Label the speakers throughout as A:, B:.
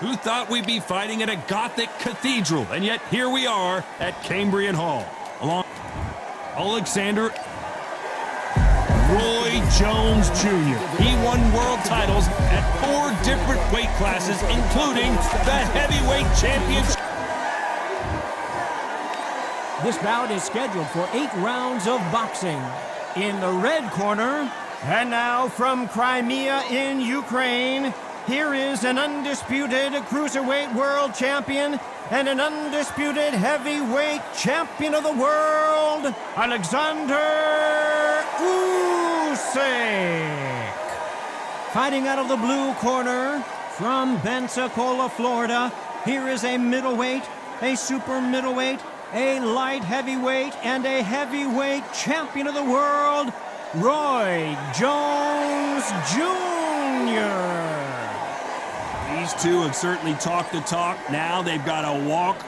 A: Who thought we'd be fighting at a Gothic cathedral? And yet here we are at Cambrian Hall. Along Alexander Roy Jones Jr. He won world titles at 4 different weight classes, including the heavyweight championship.
B: This bout is scheduled for 8 rounds of boxing. In the red corner, and now from Crimea in Ukraine, here is an undisputed cruiserweight world champion and an undisputed heavyweight champion of the world, Alexander Usyk. Fighting out of the blue corner, from Pensacola, Florida, here is a middleweight, a super middleweight, a light heavyweight, and a heavyweight champion of the world, Roy Jones Jr.
A: These two have certainly talked the talk. Now they've got to walk.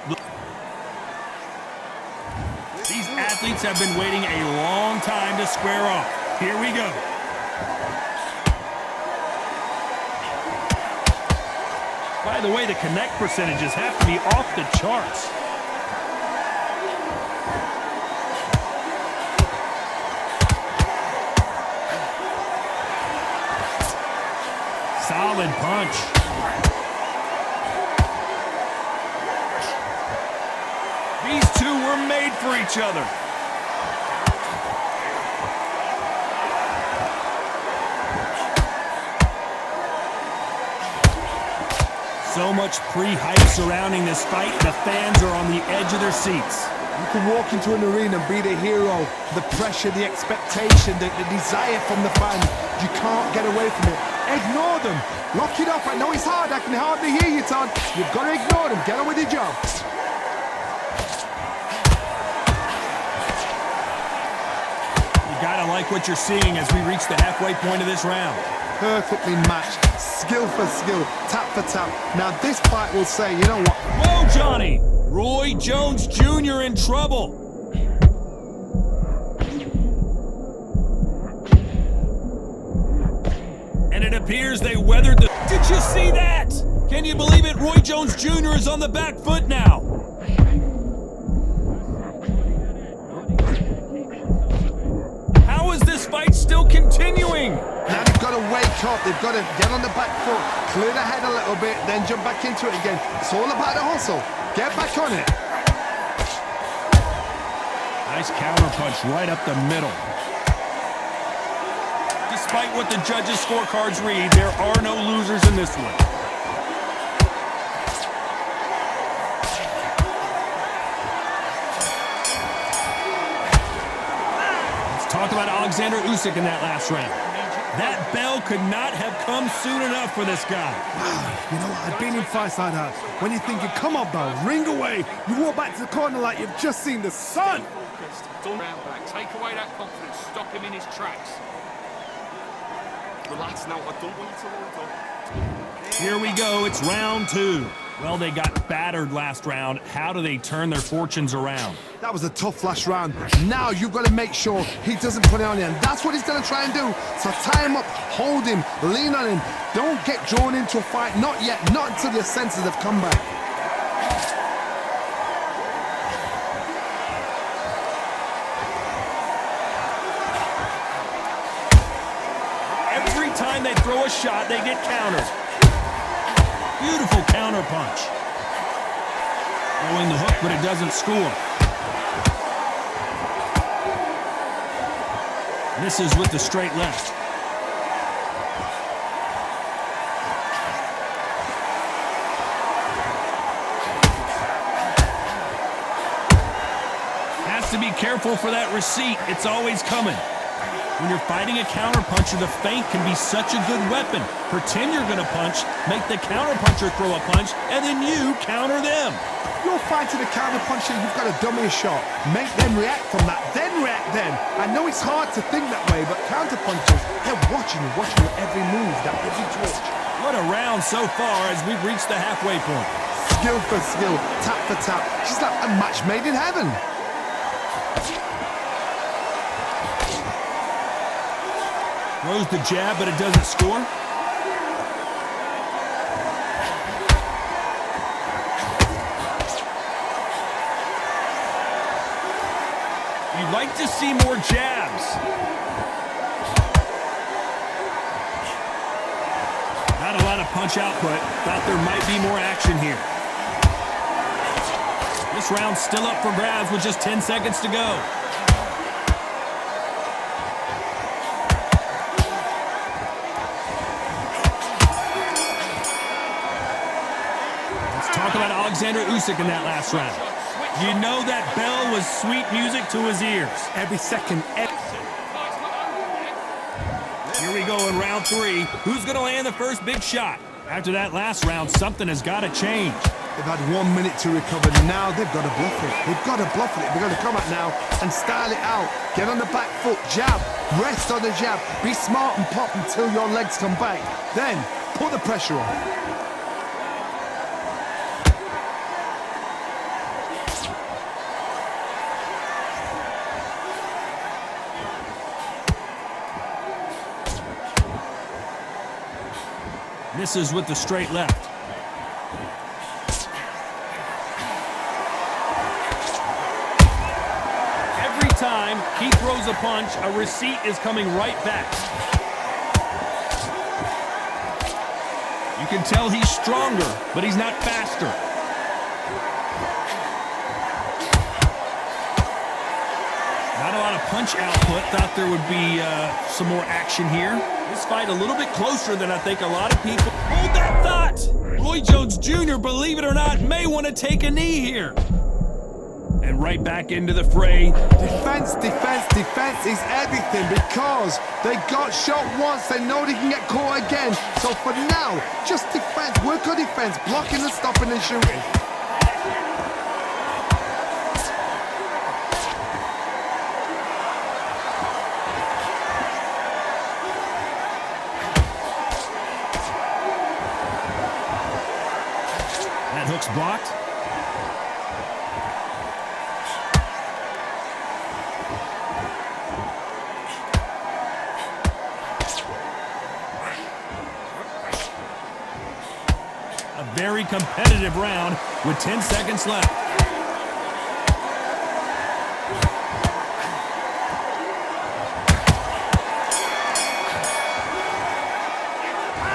A: These athletes have been waiting a long time to square off. Here we go. By the way, the connect percentages have to be off the charts. Solid punch. These two were made for each other. So much pre-hype surrounding this fight, the fans are on the edge of their seats.
C: You can walk into an arena and be the hero. The pressure, the expectation, the desire from the fans. You can't get away from it. Ignore them. Lock it up. I know it's hard. I can hardly hear you, Todd. You've got to ignore them. Get on with your job.
A: You gotta like what you're seeing as we reach the halfway point of this round.
C: Perfectly matched. Skill for skill. Tap for tap. Now this fight will say, you know what?
A: Whoa, Johnny! Roy Jones Jr. in trouble. And it appears they weathered the... Did you see that? Can you believe it? Roy Jones Jr. is on the back foot now. How is this fight still continuing?
C: Now they've got to wake up. They've got to get on the back foot, clear the head a little bit, then jump back into it again. It's all about the hustle. Get back on it.
A: Nice counter punch right up the middle. Despite what the judges' scorecards read, there are no losers in this one. Let's talk about Alexander Usyk in that last round. That bell could not have come soon enough for this guy.
C: You know what? I've been in fights like that. When you're thinking, come on, bell, ring away. You walk back to the corner like you've just seen the sun.
D: Don't round back. Take away that confidence. Stop him in his tracks. Relax now. I don't want you to load up.
A: Here we go. It's round 2. Well, they got battered last round. How do they turn their fortunes around?
C: That was a tough last round. Now you've got to make sure he doesn't put it on you, and that's what he's going to try and do. So tie him up, hold him, lean on him. Don't get drawn into a fight. Not yet. Not until your senses have come back.
A: Every time they throw a shot, they get countered. Beautiful counter punch. Throwing the hook, but it doesn't score. Misses with the straight left. Has to be careful for that receipt. It's always coming. When you're fighting a counterpuncher, the feint can be such a good weapon. Pretend you're going to punch, make the counterpuncher throw a punch, and then you counter them.
C: You're fighting a counterpuncher, you've got to dummy a shot. Make them react from that, then react then. I know it's hard to think that way, but counterpunchers, they're watching you every move, that every twitch.
A: What a round so far as we've reached the halfway point.
C: Skill for skill, tap for tap. She's like a match made in heaven.
A: Throws the jab, but it doesn't score. You'd like to see more jabs. Not a lot of punch output. Thought there might be more action here. This round's still up for grabs with just 10 seconds to go. Let's talk about Alexander Usyk in that last round. You know that bell was sweet music to his ears.
C: Every second.
A: Here we go in round 3. Who's going to land the first big shot? After that last round, something has got to change.
C: They've had 1 minute to recover. Now they've got to bluff it. They've got to bluff it. They've got to come out now and style it out. Get on the back foot, jab, rest on the jab. Be smart and pop until your legs come back. Then put the pressure on.
A: Misses with the straight left. Every time he throws a punch, a receipt is coming right back. You can tell he's stronger, but he's not faster. Not a lot of punch output. Thought there would be some more action here. This fight a little bit closer than I think a lot of people. Hold that thought! Roy Jones Jr., believe it or not, may want to take a knee here. And right back into the fray.
C: Defense, defense, defense is everything because they got shot once. They know they can get caught again. So for now, just defense. Work on defense. Blocking and stopping and shooting.
A: That hook's blocked. A very competitive round with 10 seconds left.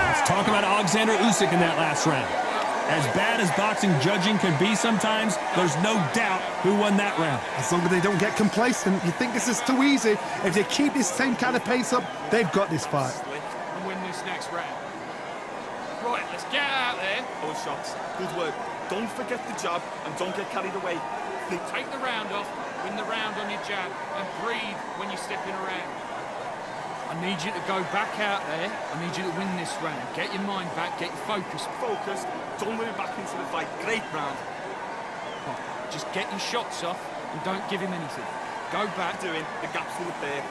A: Let's talk about Alexander Usyk in that last round. As bad as boxing judging can be sometimes, there's no doubt who won that round.
C: As long as they don't get complacent, you think this is too easy. If they keep this same kind of pace up, they've got this fight.
D: And win this next round. Right, let's get out there.
E: All shots. Good work. Don't forget the jab and don't get carried away.
D: Take the round off, win the round on your jab, and breathe when you're stepping around. I need you to go back out there. I need you to win this round. Get your mind back, get your focus.
E: Focused. Don't move back into the fight. Great round.
D: Just get your shots off and don't give him anything. Go back.
E: Doing the gaps in the there.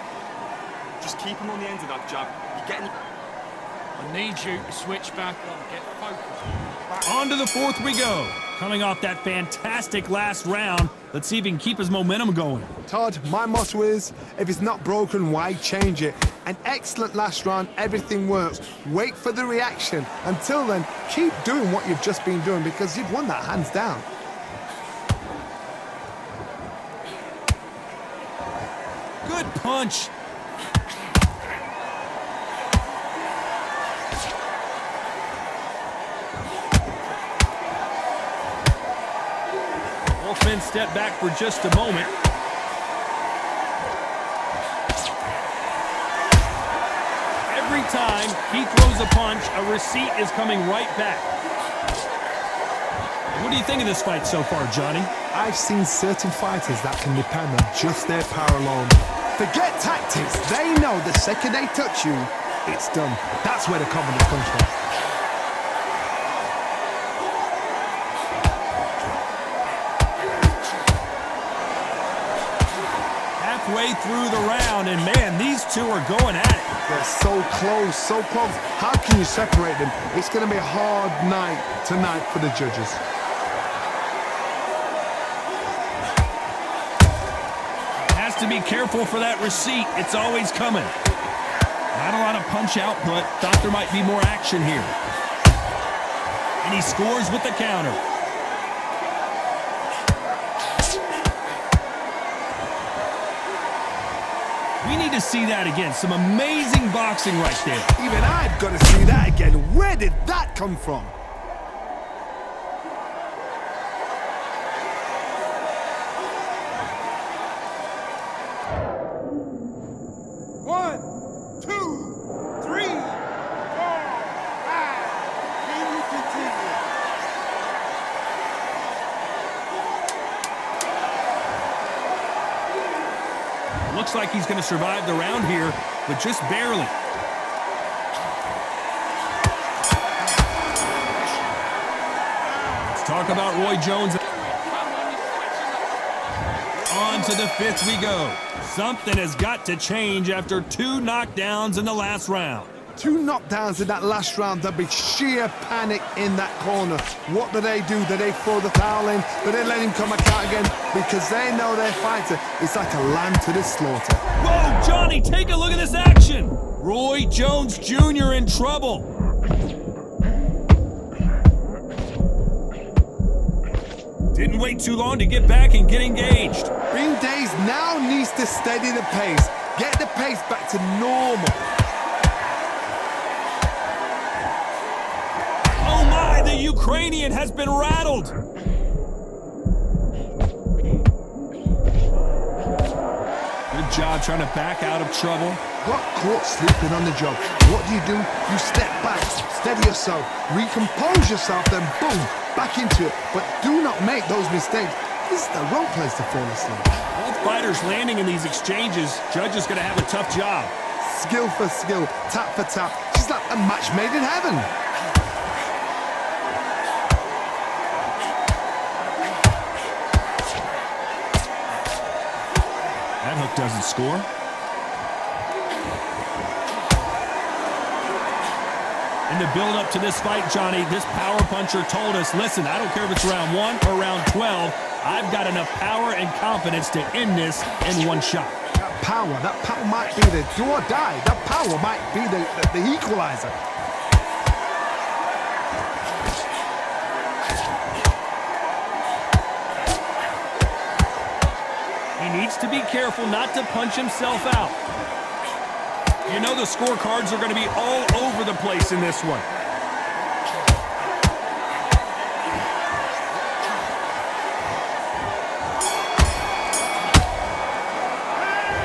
E: Just keep him on the end of that jab. You're getting.
D: I need you to switch back on. Get focused.
A: On to the fourth we go. Coming off that fantastic last round, let's see if he can keep his momentum going.
C: Todd, my motto is, if it's not broken, why change it? An excellent last round, everything works. Wait for the reaction. Until then, keep doing what you've just been doing because you've won that hands down.
A: Good punch. Wolfman stepped back for just a moment. Every time he throws a punch, a receipt is coming right back. What do you think of this fight so far, Johnny?
C: I've seen certain fighters that can depend on just their power alone. Forget tactics. They know the second they touch you, it's done. That's where the confidence comes from.
A: Halfway through the round, and man, these two are going at it.
C: They're so close, so close. How can you separate them? It's going to be a hard night tonight for the judges.
A: Has to be careful for that receipt. It's always coming. Not a lot of punch output. Thought there might be more action here. And he scores with the counter. We need to see that again. Some amazing boxing right there.
C: Even I've got to see that again. Where did that come from?
A: Looks like he's going to survive the round here, but just barely. Let's talk about Roy Jones. On to the fifth we go. Something has got to change after 2 knockdowns in the last round.
C: 2 knockdowns in that last round. There'll be sheer panic in that corner. What do? Do they throw the towel in? Do they let him come back out again? Because they know their fighter is like a lamb to the slaughter.
A: Whoa, Johnny, take a look at this action. Roy Jones Jr. in trouble. Didn't wait too long to get back and get engaged.
C: Bean Days now needs to steady the pace. Get the pace back to normal.
A: The Ukrainian has been rattled. Good job trying to back out of trouble.
C: Got caught sleeping on the job. What do? You step back, steady yourself, recompose yourself, then boom, back into it. But do not make those mistakes. This is the wrong place to fall asleep.
A: Both fighters landing in these exchanges. Judge is going to have a tough job.
C: Skill for skill, tap for tap. Just like a match made in heaven.
A: That hook doesn't score. In the build-up to this fight, Johnny, this power puncher told us, listen, I don't care if it's round 1 or round 12, I've got enough power and confidence to end this in 1 shot.
C: That power might be the do or die. That power might be the equalizer.
A: He needs to be careful not to punch himself out. You know the scorecards are going to be all over the place in this one.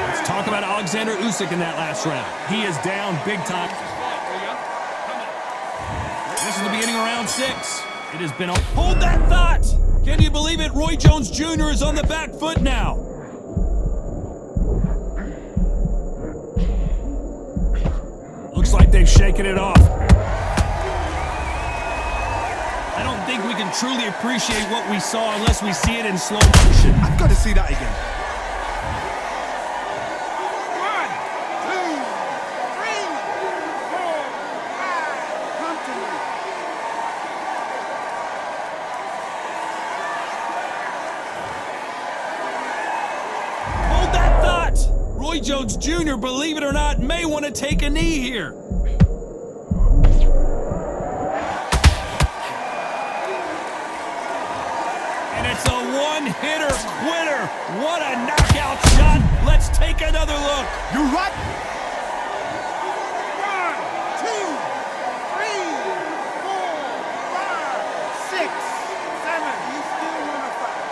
A: Let's talk about Alexander Usyk in that last round. He is down big time. This is the beginning of round 6. It has been a... Hold that thought! Can you believe it? Roy Jones Jr. is on the back foot now. Looks like they've shaken it off. I don't think we can truly appreciate what we saw unless we see it in slow motion.
C: I've got to see that again.
A: 1, 2, 3, 4, 5. Come to me. Hold that thought! Roy Jones Jr., believe it or not, may want to take a knee here. And it's a one-hitter quitter. What a knockout shot. Let's take another look.
C: You're right.
F: 1, 2, 3, 4, 5, 6, 7. You still want to fight?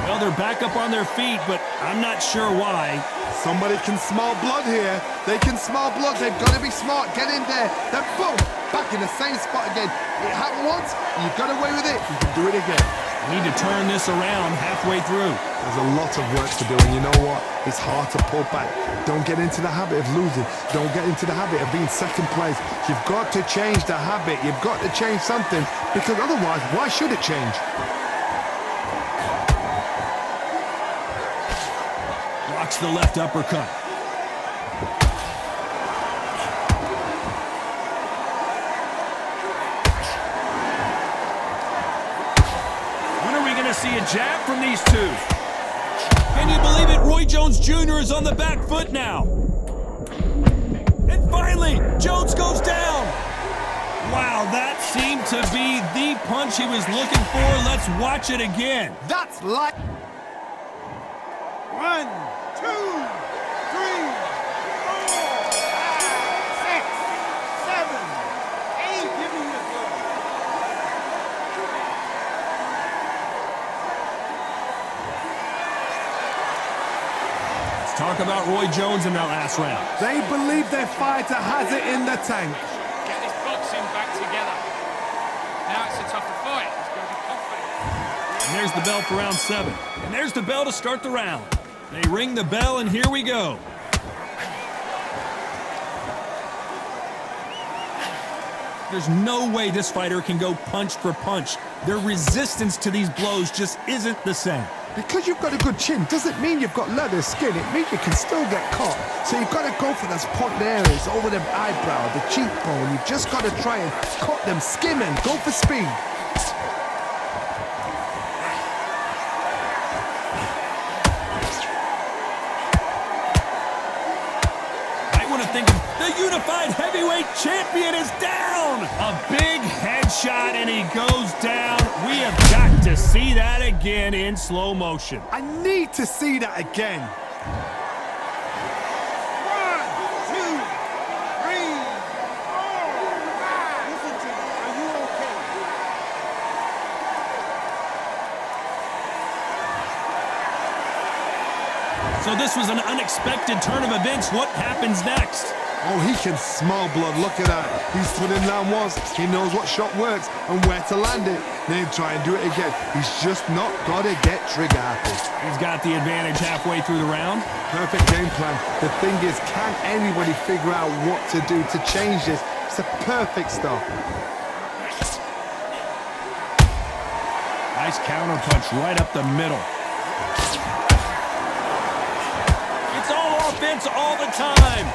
A: Well, they're back up on their feet, but I'm not sure why.
C: Somebody can smell blood here. They can smell blood. They've got to be smart. Get in there. Then boom, back in the same spot again. It happened once. You got away with it. You can do it again.
A: We need to turn this around halfway through.
C: There's a lot of work to do, and you know what? It's hard to pull back. Don't get into the habit of losing. Don't get into the habit of being second place. You've got to change the habit. You've got to change something, because otherwise, why should it change?
A: Blocks the left uppercut. When are we going to see a jab from these two? Can you believe it? Roy Jones Jr. is on the back foot now. And finally, Jones goes down. Wow, that seemed to be the punch he was looking for. Let's watch it again.
C: That's like...
F: 1, 2, 3, 4, 5, 6, 7, 8. Give me your glove.
A: Let's talk about Roy Jones in that last round.
C: They believe their fighter has it in the tank.
D: Get this boxing back together. Now it's a tougher fight. He's got to be confident.
A: And there's the bell for round 7. And there's the bell to start the round. They ring the bell, and here we go. There's no way this fighter can go punch for punch. Their resistance to these blows just isn't the same.
C: Because you've got a good chin doesn't mean you've got leather skin. It means you can still get caught. So you've got to go for those point areas over them eyebrow, the cheekbone. You've just got to try and cut them, skim and go for speed.
A: I want to think the unified heavyweight champion is down. A big headshot, and he goes down. We have got to see that again in slow motion.
C: I need to see that again.
F: 1, 2, 3, 4, 5. Listen to me. Are you okay?
A: So this was an unexpected turn of events. What happens next?
C: Oh, he can smell blood. Look at that. He's put in down once. He knows what shot works and where to land it. Then try and do it again. He's just not got to get trigger happy.
A: He's got the advantage halfway through the round.
C: Perfect game plan. The thing is, can anybody figure out what to do to change this? It's a perfect start.
A: Nice counter punch right up the middle. It's all offense all the time.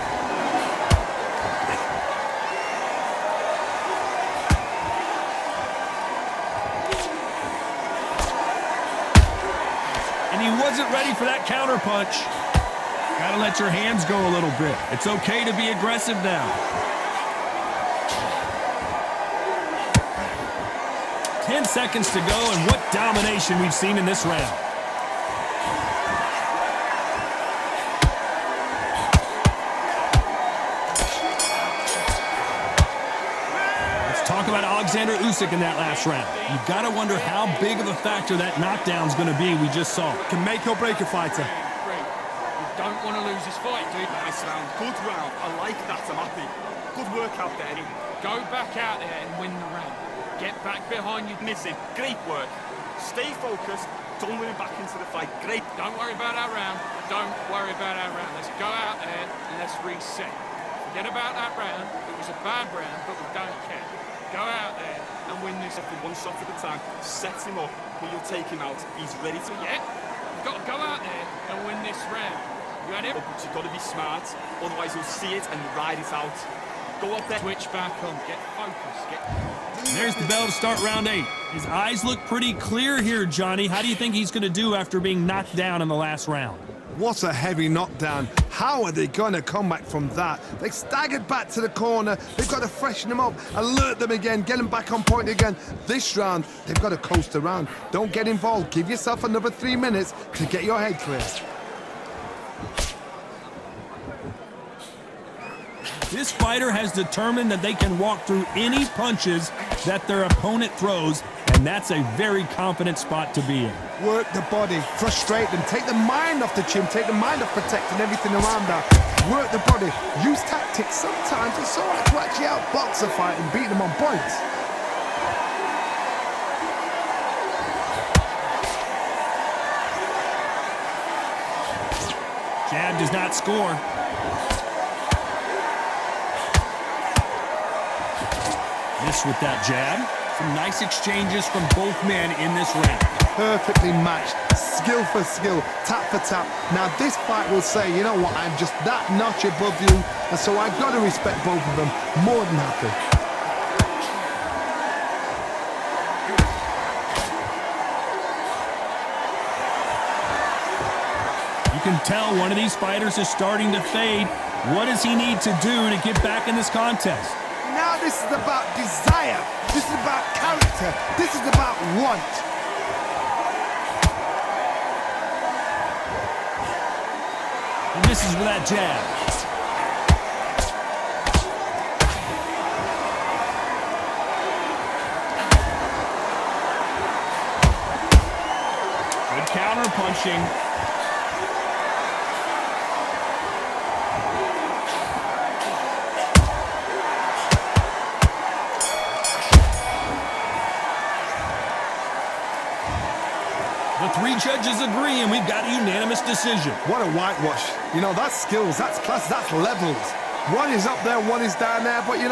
A: And he wasn't ready for that counter punch. Gotta let your hands go a little bit. It's okay to be aggressive now. 10 seconds to go, and what domination we've seen in this round. Let's talk about Alexander Usyk in that last round. You've got to wonder how big of a factor that knockdown's going to be we just saw.
C: Can make or break a fighter.
D: You don't want to lose this fight, dude.
E: Nice round. Good round. I like that. I'm happy. Good work out there.
D: Go back out there and win the round. Get back behind you.
E: Missing. Great work. Stay focused. Don't win it back into the fight. Great.
D: Don't worry about our round. Don't worry about our round. Let's go out there and let's reset. Forget about that round. It was a bad round, but we don't care. Go out there and win this.
E: For one shot at a time. Set him up. But you'll take him out. He's ready to.
D: Yeah. You've got to go out there and win this round. You had it.
E: But you've got to be smart. Otherwise you'll see it and ride it out. Go up there.
D: Switch back on. Get focused.
A: There's the bell to start round 8. His eyes look pretty clear here, Johnny. How do you think he's going to do after being knocked down in the last round?
C: What a heavy knockdown. How are they going to come back from that? They staggered back to the corner. They've got to freshen them up, alert them again, get them back on point again. This round, they've got to coast around. Don't get involved. Give yourself another 3 minutes to get your head clear.
A: This fighter has determined that they can walk through any punches that their opponent throws, and that's a very confident spot to be in.
C: Work the body, frustrate them, take the mind off the chin, take the mind off protecting everything around that. Work the body, use tactics. Sometimes it's all right to actually outbox a fight and beat them on points.
A: Jab does not score. Miss with that jab. Some nice exchanges from both men in this round.
C: Perfectly matched, skill for skill, tap for tap. Now this fight will say, you know what, I'm just that notch above you, and so I've got to respect both of them more than happy.
A: You can tell one of these fighters is starting to fade. What does he need to do to get back in this contest?
C: Now this is about desire. This is about character. This is about want.
A: He misses with that jab. Good counter punching. The three judges agree, and we've got a unanimous decision.
C: What a whitewash. You know, that's skills, that's class, that's levels. One is up there, one is down there, but you know.